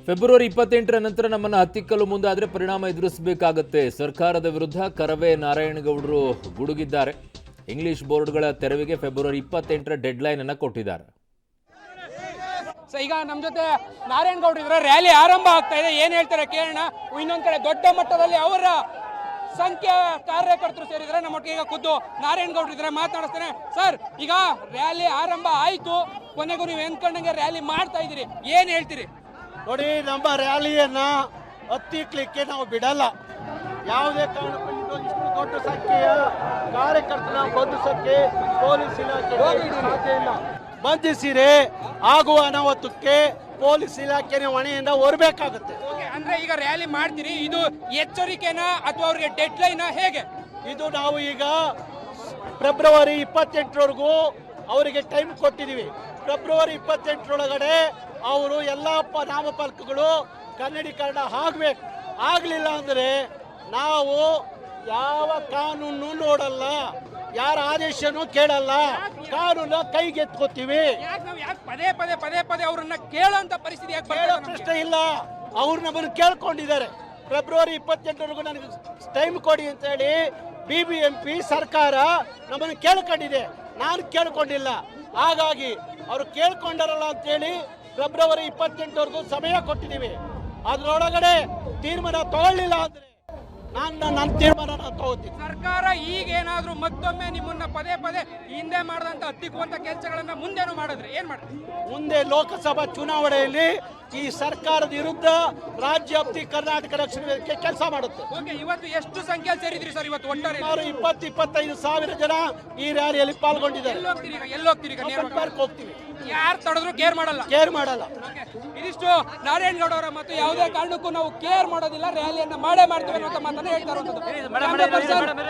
February 28ರ ನಂತರ ನಮ್ಮನ್ನು ಹತ್ತಿಕ್ಕಲು ಮುಂದಾದರೆ ಪರಿಣಾಮ ಎದುರಿಸಬೇಕಾಗುತ್ತೆ. ಸರ್ಕಾರದ ವಿರುದ್ಧ ಕರವೇ ನಾರಾಯಣಗೌಡರು ಗುಡುಗಿದ್ದಾರೆ. ಇಂಗ್ಲಿಷ್ ಬೋರ್ಡ್ಗಳ ತೆರವಿಗೆ ಫೆಬ್ರವರಿ 28ರ ಡೆಡ್ಲೈನ್ ಅನ್ನು ಕೊಟ್ಟಿದ್ದಾರೆ. ಈಗ ನಮ್ಮ ಜೊತೆ ನಾರಾಯಣಗೌಡರು ಇದ್ರೆ ರ್ಯಾಲಿ ಆರಂಭ ಆಗ್ತಾ ಇದೆ, ಏನ್ ಹೇಳ್ತಾರೆ ಕೇಳೋಣ. ಇನ್ನೊಂದ್ ಕಡೆ ದೊಡ್ಡ ಮಟ್ಟದಲ್ಲಿ ಅವರ ಸಂಖ್ಯೆ ಕಾರ್ಯಕರ್ತರು ಸೇರಿದ್ರೆ ನಮ್ಮೊಟ್ಟಿಗೆ ಈಗ ಖುದ್ದು ನಾರಾಯಣಗೌಡರು ಇದ್ರೆ ಮಾತಾಡಿಸ್ತಾನೆ. ಸರ್, ಈಗ ರ್ಯಾಲಿ ಆರಂಭ ಆಯ್ತು, ಕೊನೆಗೂ ನೀವು ಎಂದ್ಕೊಂಡಂಗೆ ರ್ಯಾಲಿ ಮಾಡ್ತಾ ಇದ್ದೀರಿ, ಏನ್ ಹೇಳ್ತೀರಿ? ನೋಡಿ, ನಮ್ಮ ರ್ಯಾಲಿಯನ್ನ ಹತ್ತಿಕ್ಲಿಕ್ಕೆ ನಾವು ಬಿಡಲ್ಲ. ಯಾವುದೇ ಕಾರಣಕ್ಕೂ ಇಷ್ಟು ದೊಡ್ಡ ಸಂಖ್ಯೆಯ ಕಾರ್ಯಕರ್ತನ ಬಂಧಿಸಕ್ಕೆ ಪೊಲೀಸ್ ಇಲಾಖೆ ಸಾಧ್ಯ ಇಲ್ಲ. ಬಂಧಿಸಿರೆ ಆಗುವ ಅನಾಹುತಕ್ಕೆ ಪೊಲೀಸ್ ಇಲಾಖೆ ಹೊಣೆಯಿಂದ ಹೊರಬೇಕಾಗುತ್ತೆ. ಅಂದ್ರೆ ಈಗ ರ್ಯಾಲಿ ಮಾಡ್ತೀರಿ, ಇದು ಎಚ್ಚರಿಕೆನಾ ಅಥವಾ ಅವ್ರಿಗೆ ಡೆಡ್ ಲೈನ್ ಹೇಗೆ? ಇದು ನಾವು ಈಗ ಫೆಬ್ರವರಿ 28ರವರೆಗೂ ಅವರಿಗೆ ಟೈಮ್ ಕೊಟ್ಟಿದ್ದೀವಿ. ಫೆಬ್ರವರಿ 28ರೊಳಗಡೆ ಅವರು ಎಲ್ಲ ನಾಮಫಲಕಗಳು ಕನ್ನಡೀಕರಣ ಆಗಬೇಕು. ಆಗಲಿಲ್ಲ ಅಂದರೆ ನಾವು ಯಾವ ಕಾನೂನು ನೋಡಲ್ಲ, ಯಾರ ಆದೇಶನೂ ಕೇಳಲ್ಲ, ಕಾನೂನು ಕೈಗೆತ್ಕೋತೀವಿ. ಪದೇ ಪದೇ ಅವ್ರನ್ನ ಕೇಳೋಂತ ಪರಿಸ್ಥಿತಿ ಕೇಳೋ ಪ್ರಶ್ನೆ ಇಲ್ಲ. ಅವ್ರು ನಮ್ಮನ್ನು ಕೇಳ್ಕೊಂಡಿದ್ದಾರೆ. ಫೆಬ್ರವರಿ 28ರವರೆಗೂ ನನಗೆ ಟೈಮ್ ಕೊಡಿ ಅಂತ ಹೇಳಿ BBMP ಸರ್ಕಾರ ನಮ್ಮನ್ನು ಕೇಳ್ಕೊಂಡಿದೆ, ನಾನು ಕೇಳ್ಕೊಂಡಿಲ್ಲ. ಹಾಗಾಗಿ ಅವರು ಕೇಳ್ಕೊಂಡಾರಲ್ಲ ಅಂತೇಳಿ ಫೆಬ್ರವರಿ 28ರವರೆಗೂ ಸಮಯ ಕೊಟ್ಟಿದ್ದೀವಿ. ಅದರೊಳಗಡೆ ತೀರ್ಮಾನ ತಗೊಳ್ಳಿಲ್ಲ ಅಂದ್ರೆ ನನ್ನ ತೀರ್ಮಾನ ನಾನು ತಗೋತೀನಿ. ಸರ್ಕಾರ ಈಗ ಏನಾದ್ರೂ ಮತ್ತೊಮ್ಮೆ ನಿಮ್ಮನ್ನ ಪದೇ ಪದೇ ಹಿಂದೆ ಮಾಡದಂತ ಹತ್ತಿಕ್ಕುವಂತ ಕೆಲಸಗಳನ್ನ ಮುಂದೇನು ಮಾಡಿದ್ರೆ ಏನ್ ಮಾಡ್ತೀವಿ? ಮುಂದೆ ಲೋಕಸಭಾ ಚುನಾವಣೆಯಲ್ಲಿ ಈ ಸರ್ಕಾರದ ವಿರುದ್ಧ ರಾಜ್ಯ ವ್ಯಾಪ್ತಿ ಕರ್ನಾಟಕ ರಕ್ಷಣಾ ವೇದಿಕೆ ಕೆಲಸ ಮಾಡುತ್ತೆ. ಇವತ್ತು ಎಷ್ಟು ಸಂಖ್ಯೆ ಸೇರಿದ್ರಿ ಸರ್? ಇವತ್ತು ಒಟ್ಟಾರೆ 20-25 ಸಾವಿರ ಜನ ಈ ರ್ಯಾಲಿಯಲ್ಲಿ ಪಾಲ್ಗೊಂಡಿದ್ದಾರೆ. ಎಲ್ಲಿ ಹೋಗ್ತೀರಿ? ಹೋಗ್ತೀವಿ. ಯಾರು ತಡೆದ್ರು ಕೇರ್ ಮಾಡಲ್ಲ. ಇದಿಷ್ಟು ನಾರಾಯಣಗೌಡ ಅವರ ಮತ್ತು ಯಾವುದೇ ಕಾರಣಕ್ಕೂ ನಾವು ಕೇರ್ ಮಾಡೋದಿಲ್ಲ, ರ್ಯಾಲಿಯನ್ನ ಮಾಡೇ ಮಾಡ್ತೀವಿ ಅನ್ನೋ ಮಾತನ್ನ ಹೇಳ್ತಾ ಇರುವಂತದ್ದು.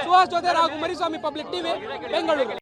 ಸುಹಾಸ್ ಜೊತೆ ಹಾಗೂ ಮರಿಸ್ವಾಮಿ, ಪಬ್ಲಿಕ್ ಟಿವಿ, ಬೆಂಗಳೂರು.